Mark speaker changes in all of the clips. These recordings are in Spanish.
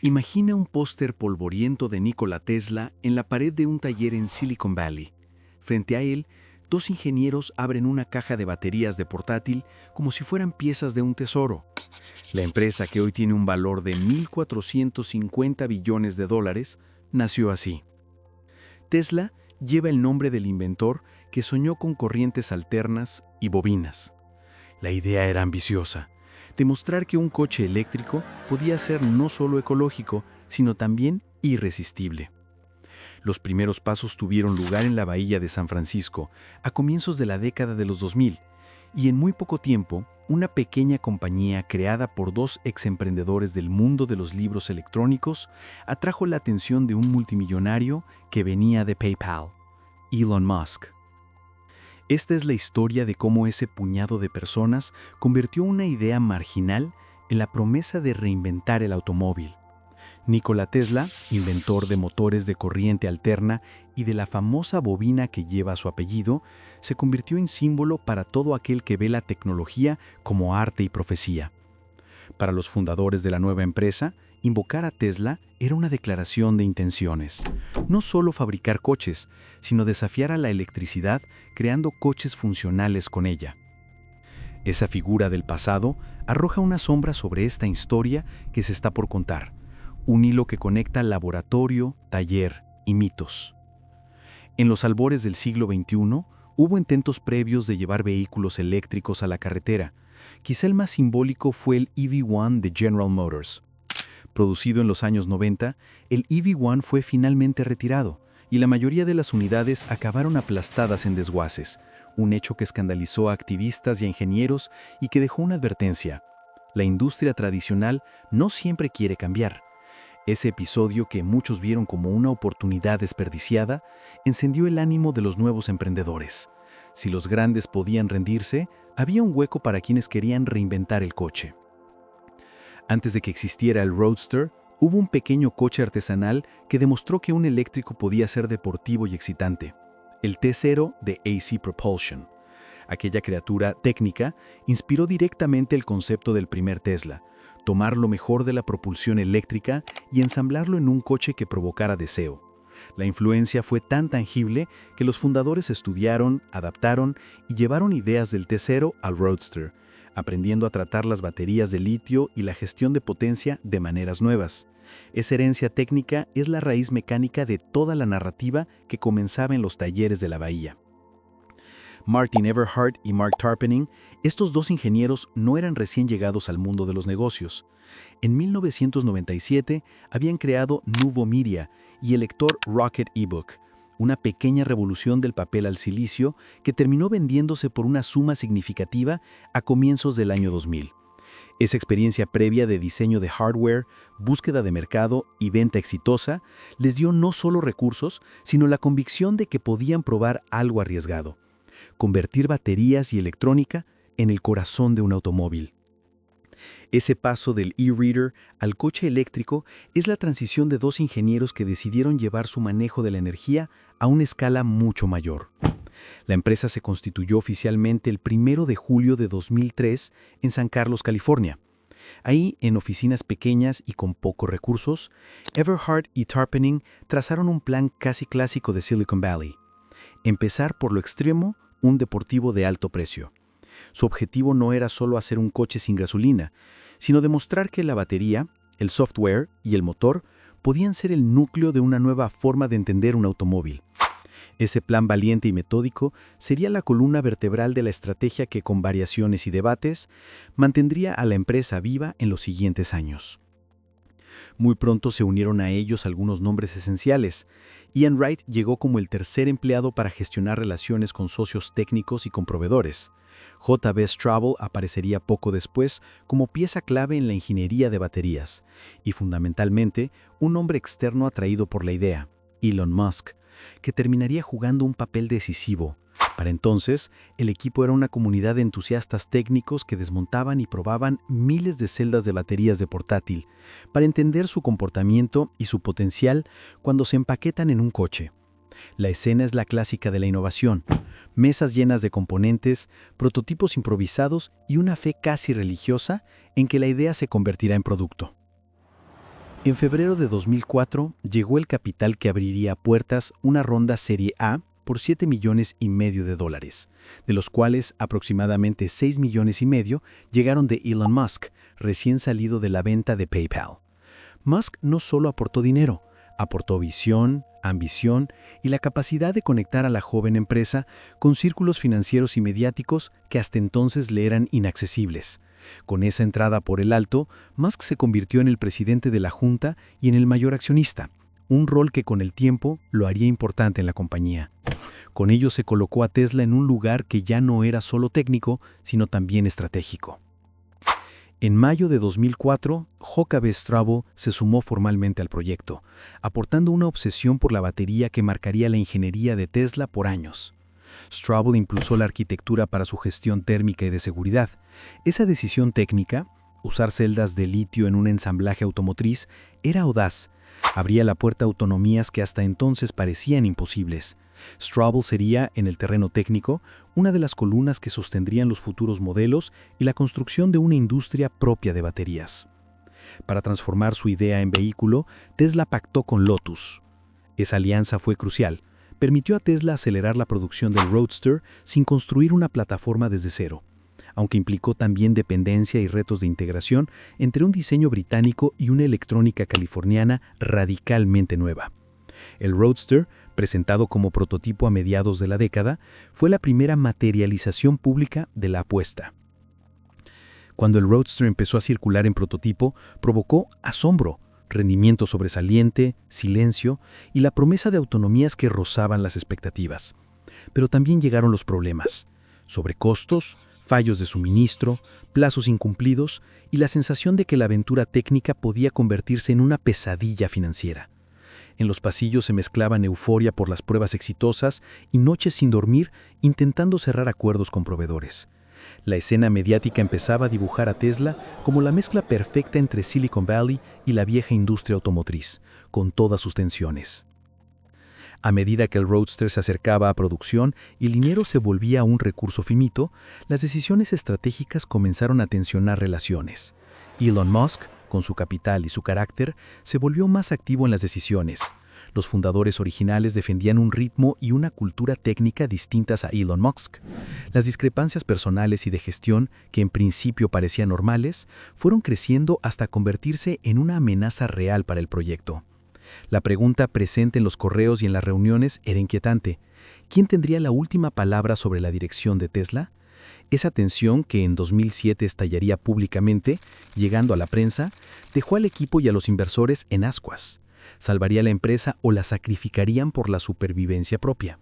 Speaker 1: Imagina un póster polvoriento de Nikola Tesla en la pared de un taller en Silicon Valley. Frente a él, dos ingenieros abren una caja de baterías de portátil como si fueran piezas de un tesoro. La empresa, que hoy tiene un valor de 1.450 billones de dólares, nació así. Tesla lleva el nombre del inventor que soñó con corrientes alternas y bobinas. La idea era ambiciosa: demostrar que un coche eléctrico podía ser no solo ecológico, sino también irresistible. Los primeros pasos tuvieron lugar en la bahía de San Francisco, a comienzos de la década de los 2000, y en muy poco tiempo, una pequeña compañía creada por dos exemprendedores del mundo de los libros electrónicos atrajo la atención de un multimillonario que venía de PayPal, Elon Musk. Esta es la historia de cómo ese puñado de personas convirtió una idea marginal en la promesa de reinventar el automóvil. Nikola Tesla, inventor de motores de corriente alterna y de la famosa bobina que lleva su apellido, se convirtió en símbolo para todo aquel que ve la tecnología como arte y profecía. Para los fundadores de la nueva empresa, invocar a Tesla era una declaración de intenciones. No solo fabricar coches, sino desafiar a la electricidad creando coches funcionales con ella. Esa figura del pasado arroja una sombra sobre esta historia que se está por contar, un hilo que conecta laboratorio, taller y mitos. En los albores del siglo XXI, hubo intentos previos de llevar vehículos eléctricos a la carretera. Quizá el más simbólico fue el EV1 de General Motors. Producido en los años 90, el EV1 fue finalmente retirado, y la mayoría de las unidades acabaron aplastadas en desguaces, un hecho que escandalizó a activistas y a ingenieros y que dejó una advertencia: la industria tradicional no siempre quiere cambiar. Ese episodio, que muchos vieron como una oportunidad desperdiciada, encendió el ánimo de los nuevos emprendedores. Si los grandes podían rendirse, había un hueco para quienes querían reinventar el coche. Antes de que existiera el Roadster, hubo un pequeño coche artesanal que demostró que un eléctrico podía ser deportivo y excitante: el T0 de AC Propulsion. Aquella criatura técnica inspiró directamente el concepto del primer Tesla: tomar lo mejor de la propulsión eléctrica y ensamblarlo en un coche que provocara deseo. La influencia fue tan tangible que los fundadores estudiaron, adaptaron y llevaron ideas del T0 al Roadster, aprendiendo a tratar las baterías de litio y la gestión de potencia de maneras nuevas. Esa herencia técnica es la raíz mecánica de toda la narrativa que comenzaba en los talleres de la bahía. Martin Eberhard y Mark Tarpenning, estos dos ingenieros, no eran recién llegados al mundo de los negocios. En 1997 habían creado Nuvo Media y el lector Rocket eBook, una pequeña revolución del papel al silicio que terminó vendiéndose por una suma significativa a comienzos del año 2000. Esa experiencia previa de diseño de hardware, búsqueda de mercado y venta exitosa les dio no solo recursos, sino la convicción de que podían probar algo arriesgado: convertir baterías y electrónica en el corazón de un automóvil. Ese paso del e-reader al coche eléctrico es la transición de dos ingenieros que decidieron llevar su manejo de la energía a una escala mucho mayor. La empresa se constituyó oficialmente el 1 de julio de 2003 en San Carlos, California. Ahí, en oficinas pequeñas y con pocos recursos, Eberhard y Tarpenning trazaron un plan casi clásico de Silicon Valley: empezar por lo extremo, un deportivo de alto precio. Su objetivo no era solo hacer un coche sin gasolina, sino demostrar que la batería, el software y el motor podían ser el núcleo de una nueva forma de entender un automóvil. Ese plan valiente y metódico sería la columna vertebral de la estrategia que, con variaciones y debates, mantendría a la empresa viva en los siguientes años. Muy pronto se unieron a ellos algunos nombres esenciales. Ian Wright llegó como el tercer empleado para gestionar relaciones con socios técnicos y con proveedores. J.B. Straubel aparecería poco después como pieza clave en la ingeniería de baterías. Y fundamentalmente, un hombre externo atraído por la idea, Elon Musk, que terminaría jugando un papel decisivo. Para entonces, el equipo era una comunidad de entusiastas técnicos que desmontaban y probaban miles de celdas de baterías de portátil para entender su comportamiento y su potencial cuando se empaquetan en un coche. La escena es la clásica de la innovación: mesas llenas de componentes, prototipos improvisados y una fe casi religiosa en que la idea se convertirá en producto. En febrero de 2004 llegó el capital que abriría puertas una ronda Serie A por $7,5 millones, de los cuales aproximadamente 6,5 millones llegaron de Elon Musk, recién salido de la venta de PayPal. Musk no solo aportó dinero, aportó visión, ambición y la capacidad de conectar a la joven empresa con círculos financieros y mediáticos que hasta entonces le eran inaccesibles. Con esa entrada por el alto, Musk se convirtió en el presidente de la junta y en el mayor accionista, un rol que con el tiempo lo haría importante en la compañía. Con ello se colocó a Tesla en un lugar que ya no era solo técnico, sino también estratégico. En mayo de 2004, J.B. Straubel se sumó formalmente al proyecto, aportando una obsesión por la batería que marcaría la ingeniería de Tesla por años. Straubel impulsó la arquitectura para su gestión térmica y de seguridad. Esa decisión técnica, usar celdas de litio en un ensamblaje automotriz, era audaz. Abría la puerta a autonomías que hasta entonces parecían imposibles. Straubel sería, en el terreno técnico, una de las columnas que sostendrían los futuros modelos y la construcción de una industria propia de baterías. Para transformar su idea en vehículo, Tesla pactó con Lotus. Esa alianza fue crucial. Permitió a Tesla acelerar la producción del Roadster sin construir una plataforma desde cero, aunque implicó también dependencia y retos de integración entre un diseño británico y una electrónica californiana radicalmente nueva. El Roadster, presentado como prototipo a mediados de la década, fue la primera materialización pública de la apuesta. Cuando el Roadster empezó a circular en prototipo, provocó asombro, rendimiento sobresaliente, silencio y la promesa de autonomías que rozaban las expectativas. Pero también llegaron los problemas: sobrecostos, fallos de suministro, plazos incumplidos y la sensación de que la aventura técnica podía convertirse en una pesadilla financiera. En los pasillos se mezclaban euforia por las pruebas exitosas y noches sin dormir intentando cerrar acuerdos con proveedores. La escena mediática empezaba a dibujar a Tesla como la mezcla perfecta entre Silicon Valley y la vieja industria automotriz, con todas sus tensiones. A medida que el Roadster se acercaba a producción y el dinero se volvía un recurso finito, las decisiones estratégicas comenzaron a tensionar relaciones. Elon Musk, con su capital y su carácter, se volvió más activo en las decisiones. Los fundadores originales defendían un ritmo y una cultura técnica distintas a Elon Musk. Las discrepancias personales y de gestión, que en principio parecían normales, fueron creciendo hasta convertirse en una amenaza real para el proyecto. La pregunta presente en los correos y en las reuniones era inquietante. ¿Quién tendría la última palabra sobre la dirección de Tesla? Esa tensión, que en 2007 estallaría públicamente, llegando a la prensa, dejó al equipo y a los inversores en ascuas. ¿Salvaría la empresa o la sacrificarían por la supervivencia propia?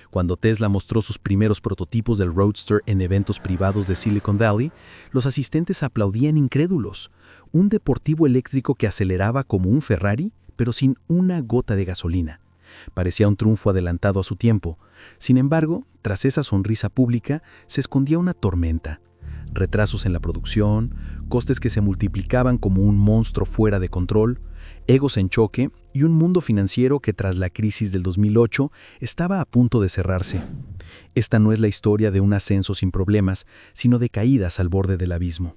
Speaker 1: Cuando Tesla mostró sus primeros prototipos del Roadster en eventos privados de Silicon Valley, los asistentes aplaudían incrédulos. Un deportivo eléctrico que aceleraba como un Ferrari, pero sin una gota de gasolina. Parecía un triunfo adelantado a su tiempo. Sin embargo, tras esa sonrisa pública, se escondía una tormenta. Retrasos en la producción, costes que se multiplicaban como un monstruo fuera de control, egos en choque y un mundo financiero que tras la crisis del 2008 estaba a punto de cerrarse. Esta no es la historia de un ascenso sin problemas, sino de caídas al borde del abismo.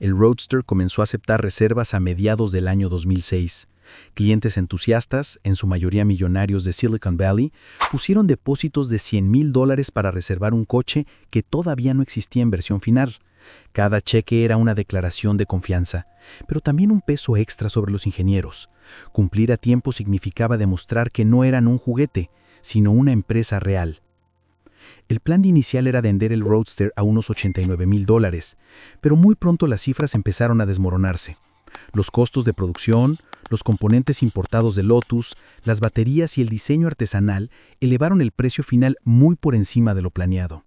Speaker 1: El Roadster comenzó a aceptar reservas a mediados del año 2006. Clientes entusiastas, en su mayoría millonarios de Silicon Valley, pusieron depósitos de $100,000 para reservar un coche que todavía no existía en versión final. Cada cheque era una declaración de confianza, pero también un peso extra sobre los ingenieros. Cumplir a tiempo significaba demostrar que no eran un juguete, sino una empresa real. El plan inicial era vender el Roadster a unos $89,000, pero muy pronto las cifras empezaron a desmoronarse. Los costos de producción, los componentes importados de Lotus, las baterías y el diseño artesanal elevaron el precio final muy por encima de lo planeado.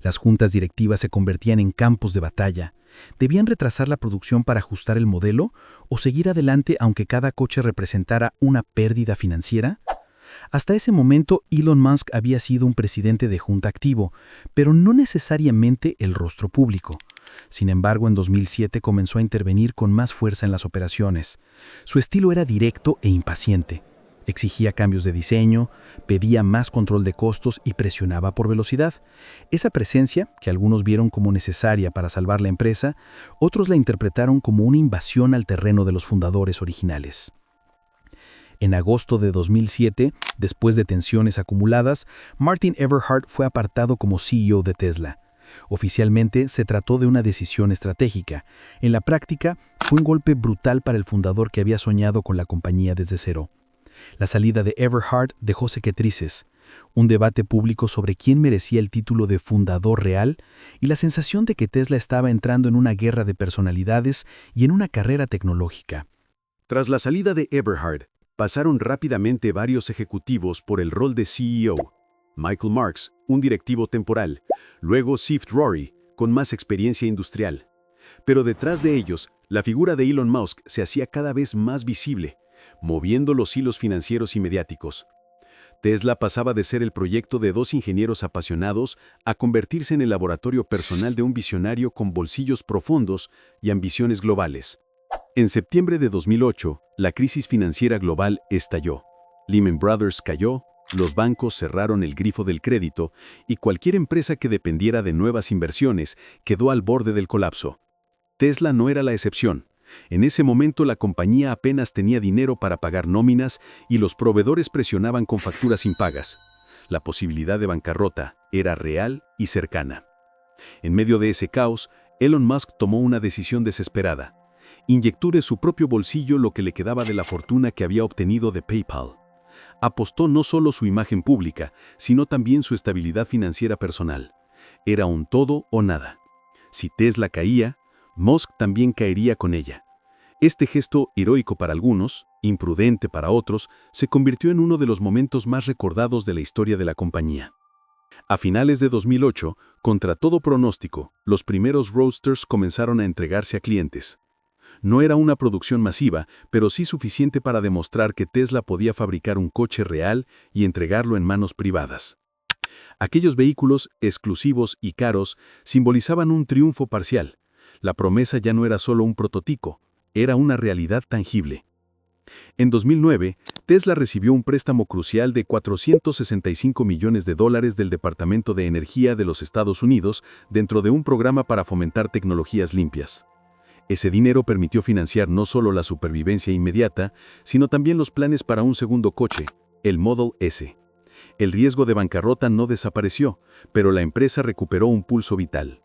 Speaker 1: Las juntas directivas se convertían en campos de batalla. ¿Debían retrasar la producción para ajustar el modelo o seguir adelante aunque cada coche representara una pérdida financiera? Hasta ese momento, Elon Musk había sido un presidente de junta activo, pero no necesariamente el rostro público. Sin embargo, en 2007 comenzó a intervenir con más fuerza en las operaciones. Su estilo era directo e impaciente. Exigía cambios de diseño, pedía más control de costos y presionaba por velocidad. Esa presencia, que algunos vieron como necesaria para salvar la empresa, otros la interpretaron como una invasión al terreno de los fundadores originales. En agosto de 2007, después de tensiones acumuladas, Martin Eberhard fue apartado como CEO de Tesla. Oficialmente se trató de una decisión estratégica. En la práctica, fue un golpe brutal para el fundador que había soñado con la compañía desde cero. La salida de Eberhard dejó cicatrices, un debate público sobre quién merecía el título de fundador real y la sensación de que Tesla estaba entrando en una guerra de personalidades y en una carrera tecnológica.
Speaker 2: Tras la salida de Eberhard, pasaron rápidamente varios ejecutivos por el rol de CEO. Michael Marks, un directivo temporal, luego Steve Rory, con más experiencia industrial. Pero detrás de ellos, la figura de Elon Musk se hacía cada vez más visible, moviendo los hilos financieros y mediáticos. Tesla pasaba de ser el proyecto de dos ingenieros apasionados a convertirse en el laboratorio personal de un visionario con bolsillos profundos y ambiciones globales. En septiembre de 2008, la crisis financiera global estalló. Lehman Brothers cayó, los bancos cerraron el grifo del crédito y cualquier empresa que dependiera de nuevas inversiones quedó al borde del colapso. Tesla no era la excepción. En ese momento la compañía apenas tenía dinero para pagar nóminas y los proveedores presionaban con facturas impagas. La posibilidad de bancarrota era real y cercana. En medio de ese caos, Elon Musk tomó una decisión desesperada. Inyectó de su propio bolsillo lo que le quedaba de la fortuna que había obtenido de PayPal. Apostó no solo su imagen pública, sino también su estabilidad financiera personal. Era un todo o nada. Si Tesla caía, Musk también caería con ella. Este gesto, heroico para algunos, imprudente para otros, se convirtió en uno de los momentos más recordados de la historia de la compañía. A finales de 2008, contra todo pronóstico, los primeros Roadsters comenzaron a entregarse a clientes. No era una producción masiva, pero sí suficiente para demostrar que Tesla podía fabricar un coche real y entregarlo en manos privadas. Aquellos vehículos, exclusivos y caros, simbolizaban un triunfo parcial. La promesa ya no era solo un prototipo, era una realidad tangible. En 2009, Tesla recibió un préstamo crucial de $465 millones del Departamento de Energía de los Estados Unidos dentro de un programa para fomentar tecnologías limpias. Ese dinero permitió financiar no solo la supervivencia inmediata, sino también los planes para un segundo coche, el Model S. El riesgo de bancarrota no desapareció, pero la empresa recuperó un pulso vital.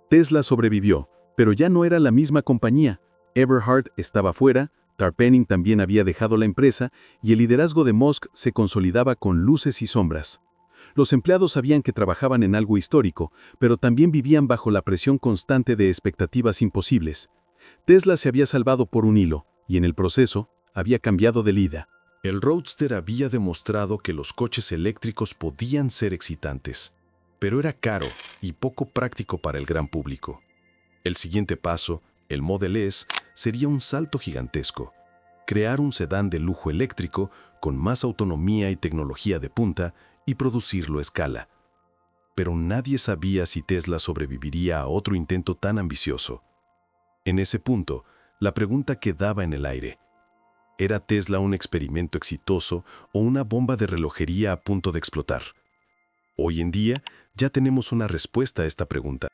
Speaker 2: Tesla sobrevivió, pero ya no era la misma compañía. Eberhard estaba fuera, Tarpenning también había dejado la empresa y el liderazgo de Musk se consolidaba con luces y sombras. Los empleados sabían que trabajaban en algo histórico, pero también vivían bajo la presión constante de expectativas imposibles. Tesla se había salvado por un hilo, y en el proceso, había cambiado de vida.
Speaker 3: El Roadster había demostrado que los coches eléctricos podían ser excitantes, pero era caro y poco práctico para el gran público. El siguiente paso, el Model S, sería un salto gigantesco. Crear un sedán de lujo eléctrico con más autonomía y tecnología de punta y producirlo a escala. Pero nadie sabía si Tesla sobreviviría a otro intento tan ambicioso. En ese punto, la pregunta quedaba en el aire. ¿Era Tesla un experimento exitoso o una bomba de relojería a punto de explotar? Hoy en día, ya tenemos una respuesta a esta pregunta.